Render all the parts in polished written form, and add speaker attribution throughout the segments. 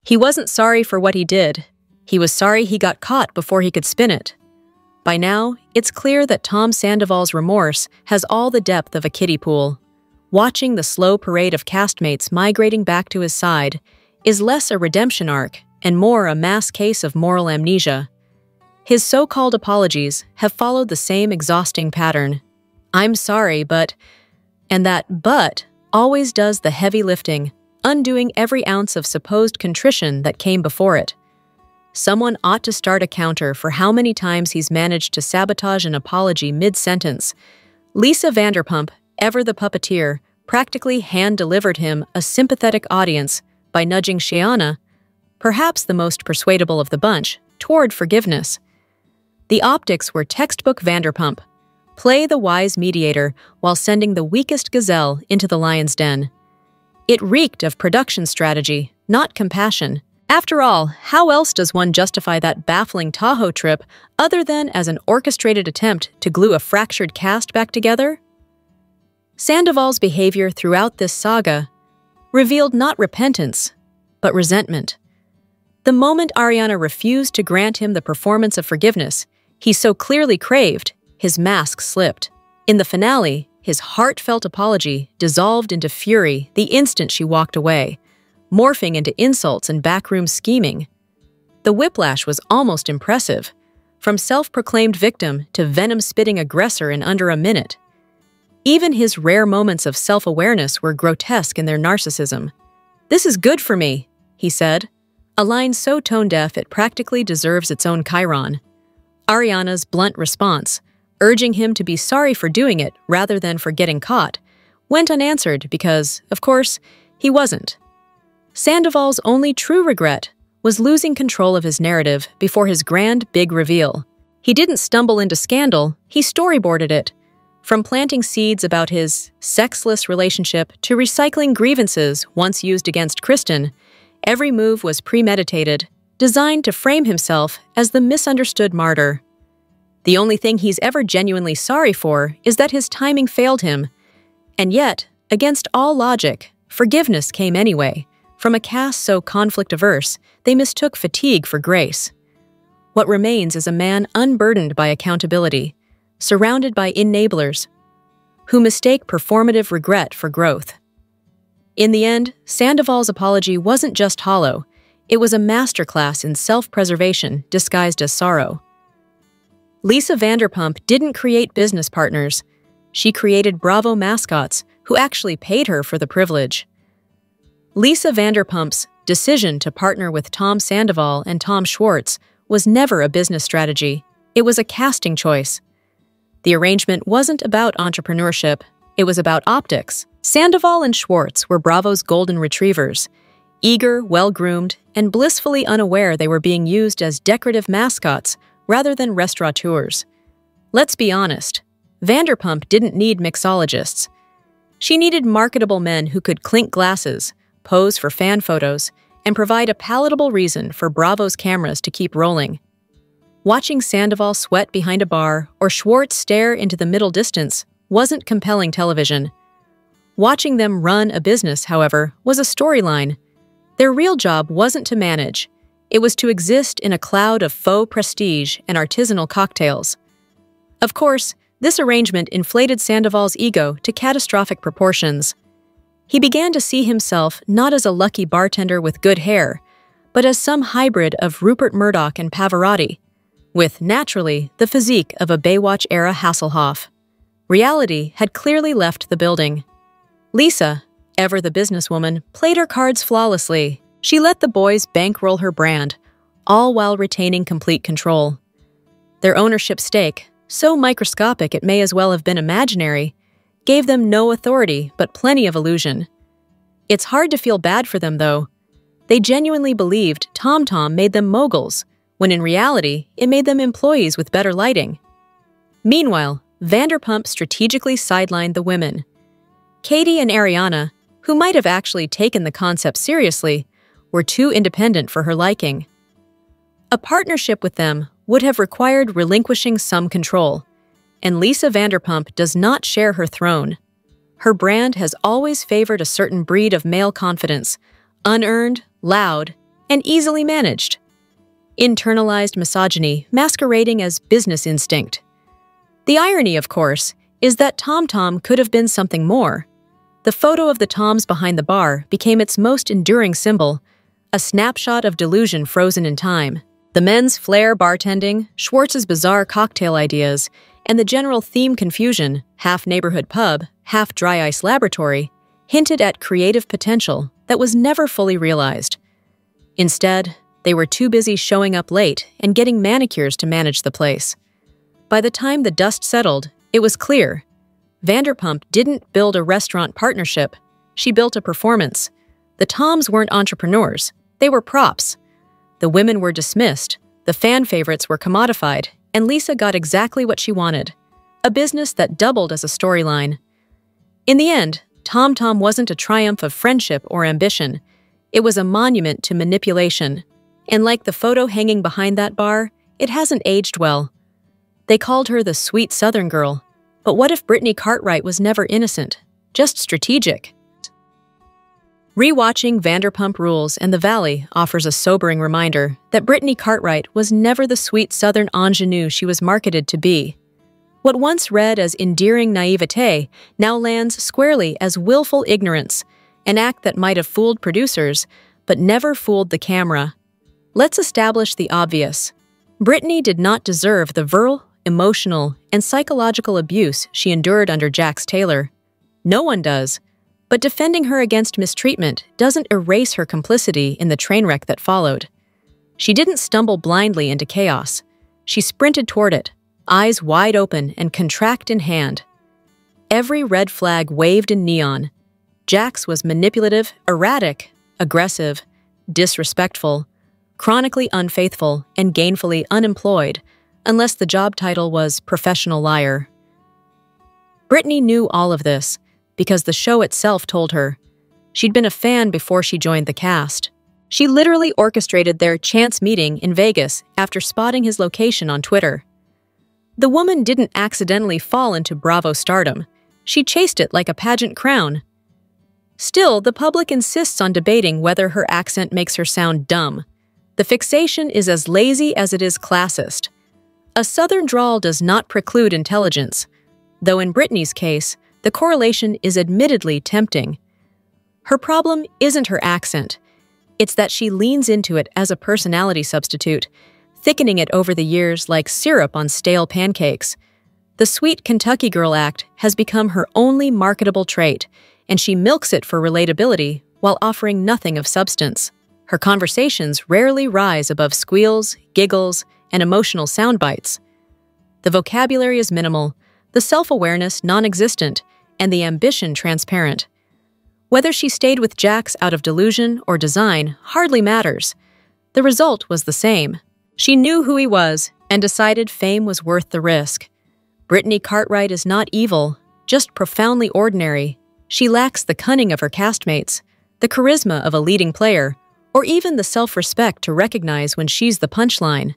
Speaker 1: He wasn't sorry for what he did. He was sorry he got caught before he could spin it. By now, it's clear that Tom Sandoval's remorse has all the depth of a kiddie pool. Watching the slow parade of castmates migrating back to his side is less a redemption arc and more a mass case of moral amnesia. His so-called apologies have followed the same exhausting pattern. "I'm sorry, but..." And that "but" always does the heavy lifting, undoing every ounce of supposed contrition that came before it. Someone ought to start a counter for how many times he's managed to sabotage an apology mid-sentence. Lisa Vanderpump, ever the puppeteer, practically hand-delivered him a sympathetic audience by nudging Shiana, perhaps the most persuadable of the bunch, toward forgiveness. The optics were textbook Vanderpump. Play the wise mediator while sending the weakest gazelle into the lion's den. It reeked of production strategy, not compassion. After all, how else does one justify that baffling Tahoe trip other than as an orchestrated attempt to glue a fractured cast back together? Sandoval's behavior throughout this saga revealed not repentance, but resentment. The moment Ariana refused to grant him the performance of forgiveness he so clearly craved, his mask slipped. In the finale, his heartfelt apology dissolved into fury the instant she walked away, morphing into insults and backroom scheming. The whiplash was almost impressive, from self-proclaimed victim to venom-spitting aggressor in under a minute. Even his rare moments of self-awareness were grotesque in their narcissism. "This is good for me," he said, a line so tone-deaf it practically deserves its own chyron. Ariana's blunt response, urging him to be sorry for doing it rather than for getting caught, went unanswered because, of course, he wasn't. Sandoval's only true regret was losing control of his narrative before his grand big reveal. He didn't stumble into scandal, he storyboarded it. From planting seeds about his sexless relationship to recycling grievances once used against Kristen, every move was premeditated, designed to frame himself as the misunderstood martyr. The only thing he's ever genuinely sorry for is that his timing failed him. And yet, against all logic, forgiveness came anyway, from a cast so conflict-averse they mistook fatigue for grace. What remains is a man unburdened by accountability, surrounded by enablers, who mistake performative regret for growth. In the end, Sandoval's apology wasn't just hollow, it was a masterclass in self-preservation disguised as sorrow. Lisa Vanderpump didn't create business partners. She created Bravo mascots who actually paid her for the privilege. Lisa Vanderpump's decision to partner with Tom Sandoval and Tom Schwartz was never a business strategy. It was a casting choice. The arrangement wasn't about entrepreneurship, it was about optics. Sandoval and Schwartz were Bravo's golden retrievers, eager, well-groomed, and blissfully unaware they were being used as decorative mascots rather than restaurateurs. Let's be honest, Vanderpump didn't need mixologists. She needed marketable men who could clink glasses, pose for fan photos, and provide a palatable reason for Bravo's cameras to keep rolling. Watching Sandoval sweat behind a bar or Schwartz stare into the middle distance wasn't compelling television. Watching them run a business, however, was a storyline. Their real job wasn't to manage. It was to exist in a cloud of faux prestige and artisanal cocktails. Of course, this arrangement inflated Sandoval's ego to catastrophic proportions. He began to see himself not as a lucky bartender with good hair, but as some hybrid of Rupert Murdoch and Pavarotti, with, naturally, the physique of a Baywatch-era Hasselhoff. Reality had clearly left the building. Lisa, ever the businesswoman, played her cards flawlessly. She let the boys bankroll her brand, all while retaining complete control. Their ownership stake, so microscopic it may as well have been imaginary, gave them no authority but plenty of illusion. It's hard to feel bad for them, though. They genuinely believed Tom Tom made them moguls, when in reality, it made them employees with better lighting. Meanwhile, Vanderpump strategically sidelined the women. Katie and Ariana, who might have actually taken the concept seriously, were too independent for her liking. A partnership with them would have required relinquishing some control, and Lisa Vanderpump does not share her throne. Her brand has always favored a certain breed of male confidence, unearned, loud, and easily managed. Internalized misogyny masquerading as business instinct. The irony, of course, is that Tom Tom could have been something more. The photo of the Toms behind the bar became its most enduring symbol, a snapshot of delusion frozen in time. The men's flair bartending, Schwartz's bizarre cocktail ideas, and the general theme confusion, half neighborhood pub, half dry ice laboratory, hinted at creative potential that was never fully realized. Instead, they were too busy showing up late and getting manicures to manage the place. By the time the dust settled, it was clear. Vanderpump didn't build a restaurant partnership, she built a performance. The Toms weren't entrepreneurs, they were props. The women were dismissed, the fan favorites were commodified, and Lisa got exactly what she wanted. A business that doubled as a storyline. In the end, Tom Tom wasn't a triumph of friendship or ambition. It was a monument to manipulation. And like the photo hanging behind that bar, it hasn't aged well. They called her the sweet Southern girl. But what if Brittany Cartwright was never innocent, just strategic? Rewatching Vanderpump Rules and The Valley offers a sobering reminder that Brittany Cartwright was never the sweet Southern ingenue she was marketed to be. What once read as endearing naivete now lands squarely as willful ignorance, an act that might have fooled producers, but never fooled the camera. Let's establish the obvious. Brittany did not deserve the verbal, emotional, and psychological abuse she endured under Jax Taylor. No one does. But defending her against mistreatment doesn't erase her complicity in the train wreck that followed. She didn't stumble blindly into chaos. She sprinted toward it, eyes wide open and contract in hand. Every red flag waved in neon. Jax was manipulative, erratic, aggressive, disrespectful, chronically unfaithful, and gainfully unemployed, unless the job title was professional liar. Brittany knew all of this, because the show itself told her. She'd been a fan before she joined the cast. She literally orchestrated their chance meeting in Vegas after spotting his location on Twitter. The woman didn't accidentally fall into Bravo stardom. She chased it like a pageant crown. Still, the public insists on debating whether her accent makes her sound dumb. The fixation is as lazy as it is classist. A Southern drawl does not preclude intelligence, though in Brittany's case, the correlation is admittedly tempting. Her problem isn't her accent. It's that she leans into it as a personality substitute, thickening it over the years like syrup on stale pancakes. The sweet Kentucky girl act has become her only marketable trait, and she milks it for relatability while offering nothing of substance. Her conversations rarely rise above squeals, giggles, and emotional sound bites. The vocabulary is minimal, the self-awareness non-existent, and the ambition transparent. Whether she stayed with Jax out of delusion or design hardly matters. The result was the same. She knew who he was and decided fame was worth the risk. Brittany Cartwright is not evil, just profoundly ordinary. She lacks the cunning of her castmates, the charisma of a leading player, or even the self-respect to recognize when she's the punchline.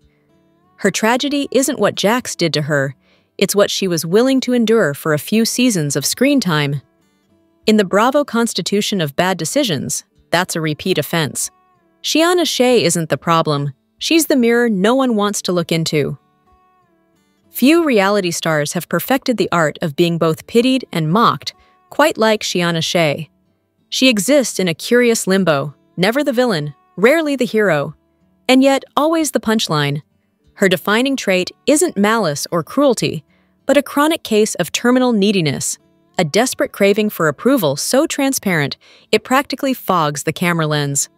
Speaker 1: Her tragedy isn't what Jax did to her, it's what she was willing to endure for a few seasons of screen time. In the Bravo constitution of bad decisions, that's a repeat offense. Shiana Shea isn't the problem. She's the mirror no one wants to look into. Few reality stars have perfected the art of being both pitied and mocked, quite like Shiana Shea. She exists in a curious limbo, never the villain, rarely the hero, and yet always the punchline. Her defining trait isn't malice or cruelty, but a chronic case of terminal neediness, a desperate craving for approval so transparent it practically fogs the camera lens.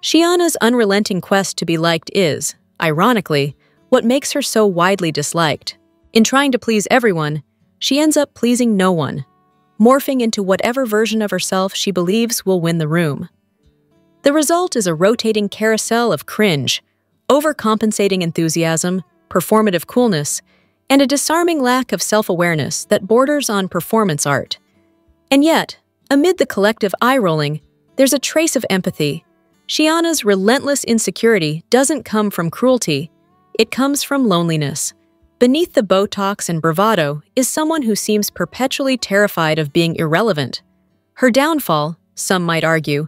Speaker 1: Shiana's unrelenting quest to be liked is, ironically, what makes her so widely disliked. In trying to please everyone, she ends up pleasing no one, morphing into whatever version of herself she believes will win the room. The result is a rotating carousel of cringe, overcompensating enthusiasm, performative coolness, and a disarming lack of self-awareness that borders on performance art. And yet, amid the collective eye-rolling, there's a trace of empathy. Shiana's relentless insecurity doesn't come from cruelty, it comes from loneliness. Beneath the Botox and bravado is someone who seems perpetually terrified of being irrelevant. Her downfall, some might argue,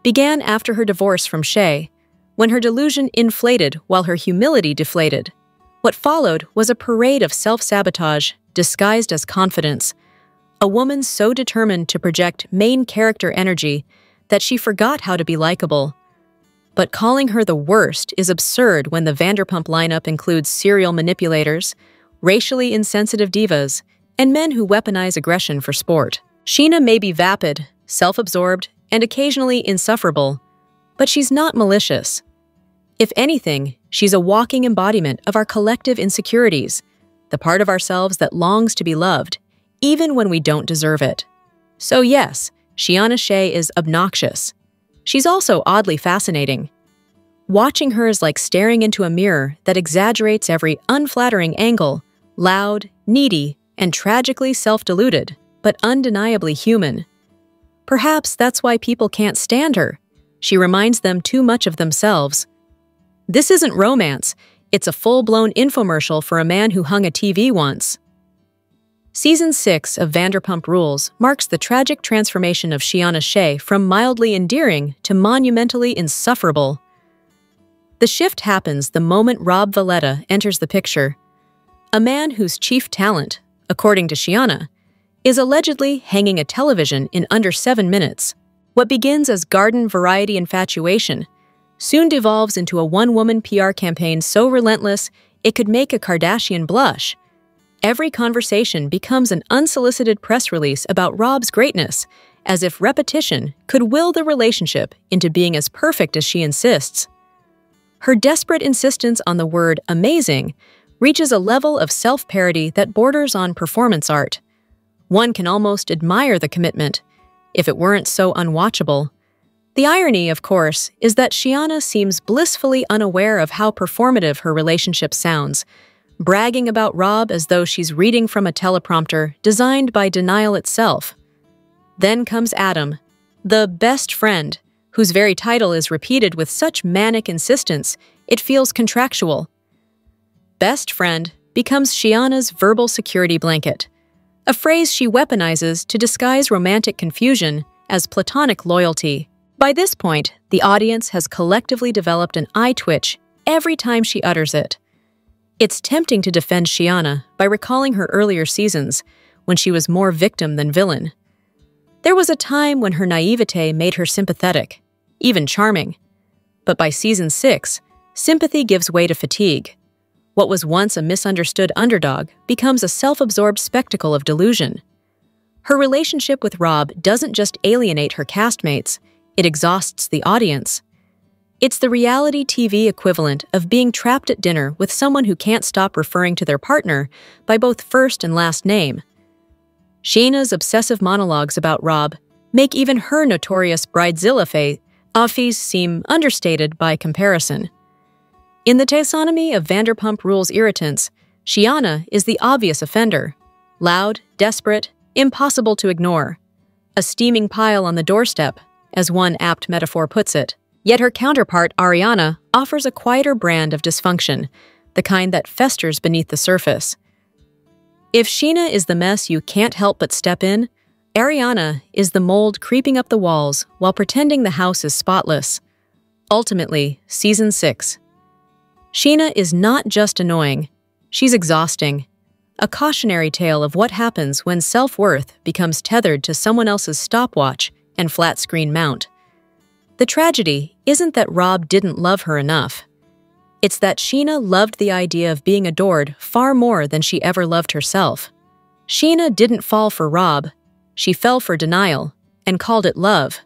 Speaker 1: began after her divorce from Shay, when her delusion inflated while her humility deflated. What followed was a parade of self-sabotage disguised as confidence, a woman so determined to project main character energy that she forgot how to be likable. But calling her the worst is absurd when the Vanderpump lineup includes serial manipulators, racially insensitive divas, and men who weaponize aggression for sport. Scheana may be vapid, self-absorbed, and occasionally insufferable, but she's not malicious. If anything, she's a walking embodiment of our collective insecurities, the part of ourselves that longs to be loved, even when we don't deserve it. So yes, Scheana Shay is obnoxious. She's also oddly fascinating. Watching her is like staring into a mirror that exaggerates every unflattering angle, loud, needy, and tragically self-deluded, but undeniably human. Perhaps that's why people can't stand her. She reminds them too much of themselves. This isn't romance, it's a full-blown infomercial for a man who hung a TV once. Season 6 of Vanderpump Rules marks the tragic transformation of Scheana Shay from mildly endearing to monumentally insufferable. The shift happens the moment Rob Valletta enters the picture, a man whose chief talent, according to Scheana, is allegedly hanging a television in under 7 minutes. What begins as garden variety infatuation soon devolves into a one-woman PR campaign so relentless it could make a Kardashian blush. Every conversation becomes an unsolicited press release about Rob's greatness, as if repetition could will the relationship into being as perfect as she insists. Her desperate insistence on the word amazing reaches a level of self-parody that borders on performance art. One can almost admire the commitment, if it weren't so unwatchable. The irony, of course, is that Scheana seems blissfully unaware of how performative her relationship sounds, bragging about Rob as though she's reading from a teleprompter designed by denial itself. Then comes Adam, the best friend, whose very title is repeated with such manic insistence it feels contractual. Best friend becomes Scheana's verbal security blanket, a phrase she weaponizes to disguise romantic confusion as platonic loyalty. By this point, the audience has collectively developed an eye twitch every time she utters it. It's tempting to defend Scheana by recalling her earlier seasons, when she was more victim than villain. There was a time when her naivete made her sympathetic, even charming. But by season 6, sympathy gives way to fatigue. What was once a misunderstood underdog becomes a self-absorbed spectacle of delusion. Her relationship with Rob doesn't just alienate her castmates, it exhausts the audience. It's the reality TV equivalent of being trapped at dinner with someone who can't stop referring to their partner by both first and last name. Scheana's obsessive monologues about Rob make even her notorious Bridezilla phase seem understated by comparison. In the taxonomy of Vanderpump Rules irritants, Scheana is the obvious offender, loud, desperate, impossible to ignore, a steaming pile on the doorstep, as one apt metaphor puts it. Yet her counterpart, Ariana, offers a quieter brand of dysfunction, the kind that festers beneath the surface. If Scheana is the mess you can't help but step in, Ariana is the mold creeping up the walls while pretending the house is spotless. Ultimately, Season 6. Scheana is not just annoying, she's exhausting. A cautionary tale of what happens when self-worth becomes tethered to someone else's stopwatch and flat-screen mount. The tragedy isn't that Rob didn't love her enough. It's that Scheana loved the idea of being adored far more than she ever loved herself. Scheana didn't fall for Rob. She fell for denial and called it love.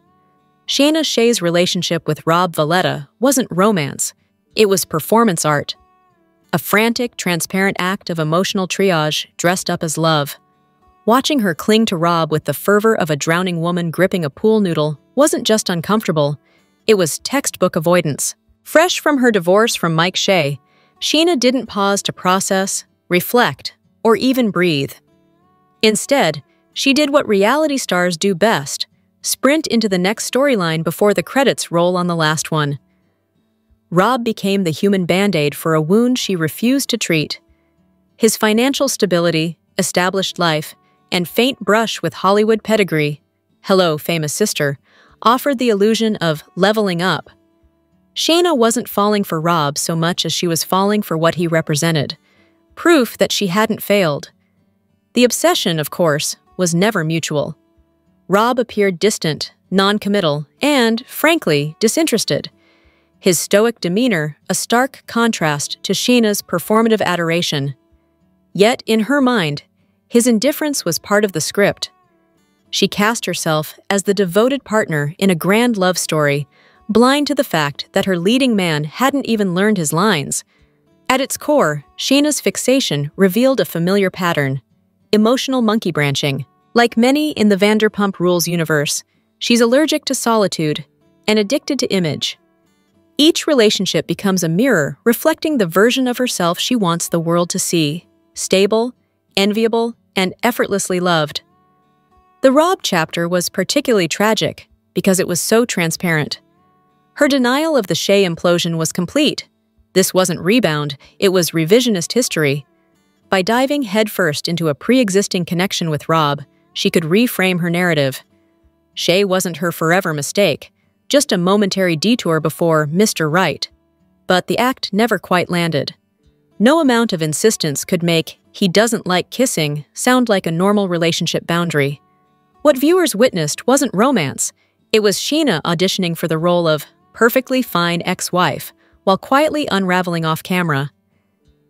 Speaker 1: Scheana Shay's relationship with Rob Valletta wasn't romance. It was performance art. A frantic, transparent act of emotional triage dressed up as love. Watching her cling to Rob with the fervor of a drowning woman gripping a pool noodle wasn't just uncomfortable, it was textbook avoidance. Fresh from her divorce from Mike Shay, Scheana didn't pause to process, reflect, or even breathe. Instead, she did what reality stars do best, sprint into the next storyline before the credits roll on the last one. Rob became the human band-aid for a wound she refused to treat. His financial stability, established life, and faint brush with Hollywood pedigree, hello, famous sister, offered the illusion of leveling up. Shayna wasn't falling for Rob so much as she was falling for what he represented, proof that she hadn't failed. The obsession, of course, was never mutual. Rob appeared distant, non-committal, and, frankly, disinterested. His stoic demeanor a stark contrast to Shayna's performative adoration. Yet, in her mind, his indifference was part of the script. She cast herself as the devoted partner in a grand love story, blind to the fact that her leading man hadn't even learned his lines. At its core, Shayna's fixation revealed a familiar pattern: emotional monkey branching. Like many in the Vanderpump Rules universe, she's allergic to solitude and addicted to image. Each relationship becomes a mirror reflecting the version of herself she wants the world to see: stable, enviable, and effortlessly loved. The Rob chapter was particularly tragic because it was so transparent. Her denial of the Shay implosion was complete. This wasn't rebound, it was revisionist history. By diving headfirst into a pre-existing connection with Rob, she could reframe her narrative. Shay wasn't her forever mistake, just a momentary detour before Mr. Right. But the act never quite landed. No amount of insistence could make "he doesn't like kissing" sound like a normal relationship boundary. What viewers witnessed wasn't romance. It was Shayna auditioning for the role of perfectly fine ex-wife, while quietly unraveling off camera.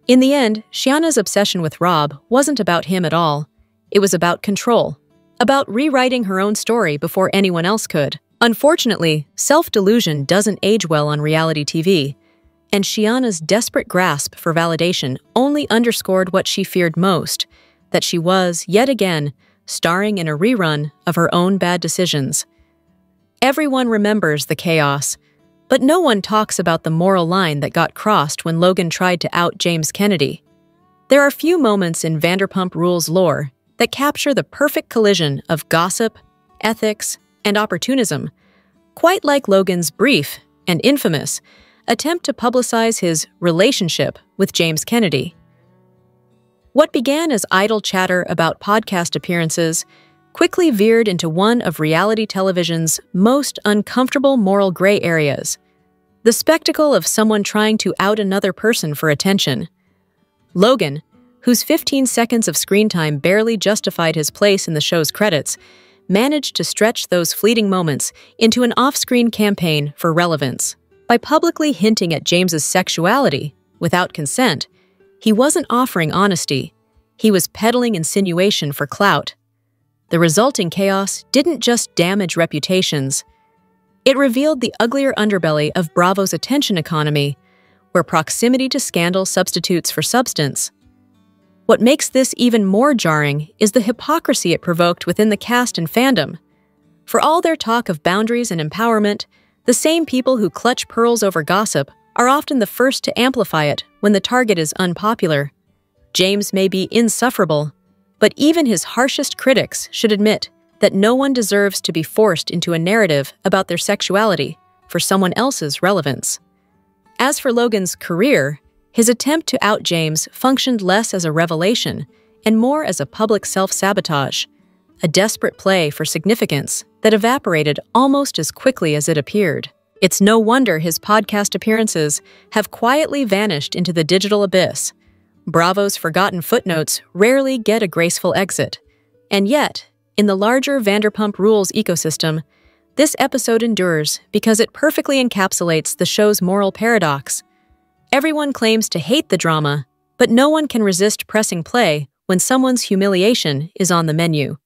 Speaker 1: In the end, Shayna's obsession with Rob wasn't about him at all. It was about control, about rewriting her own story before anyone else could. Unfortunately, self-delusion doesn't age well on reality TV, and Shayna's desperate grasp for validation only underscored what she feared most: that she was, yet again, starring in a rerun of her own bad decisions. Everyone remembers the chaos, but no one talks about the moral line that got crossed when Logan tried to out James Kennedy. There are few moments in Vanderpump Rules lore that capture the perfect collision of gossip, ethics, and opportunism, quite like Logan's brief and infamous attempt to publicize his relationship with James Kennedy. What began as idle chatter about podcast appearances quickly veered into one of reality television's most uncomfortable moral gray areas: the spectacle of someone trying to out another person for attention. Logan, whose 15 seconds of screen time barely justified his place in the show's credits, managed to stretch those fleeting moments into an off-screen campaign for relevance. By publicly hinting at James's sexuality without consent, he wasn't offering honesty. He was peddling insinuation for clout. The resulting chaos didn't just damage reputations. It revealed the uglier underbelly of Bravo's attention economy, where proximity to scandal substitutes for substance. What makes this even more jarring is the hypocrisy it provoked within the cast and fandom. For all their talk of boundaries and empowerment, the same people who clutch pearls over gossip are often the first to amplify it when the target is unpopular. James may be insufferable, but even his harshest critics should admit that no one deserves to be forced into a narrative about their sexuality for someone else's relevance. As for Logan's career, his attempt to out James functioned less as a revelation and more as a public self-sabotage, a desperate play for significance that evaporated almost as quickly as it appeared. It's no wonder his podcast appearances have quietly vanished into the digital abyss. Bravo's forgotten footnotes rarely get a graceful exit. And yet, in the larger Vanderpump Rules ecosystem, this episode endures because it perfectly encapsulates the show's moral paradox. Everyone claims to hate the drama, but no one can resist pressing play when someone's humiliation is on the menu.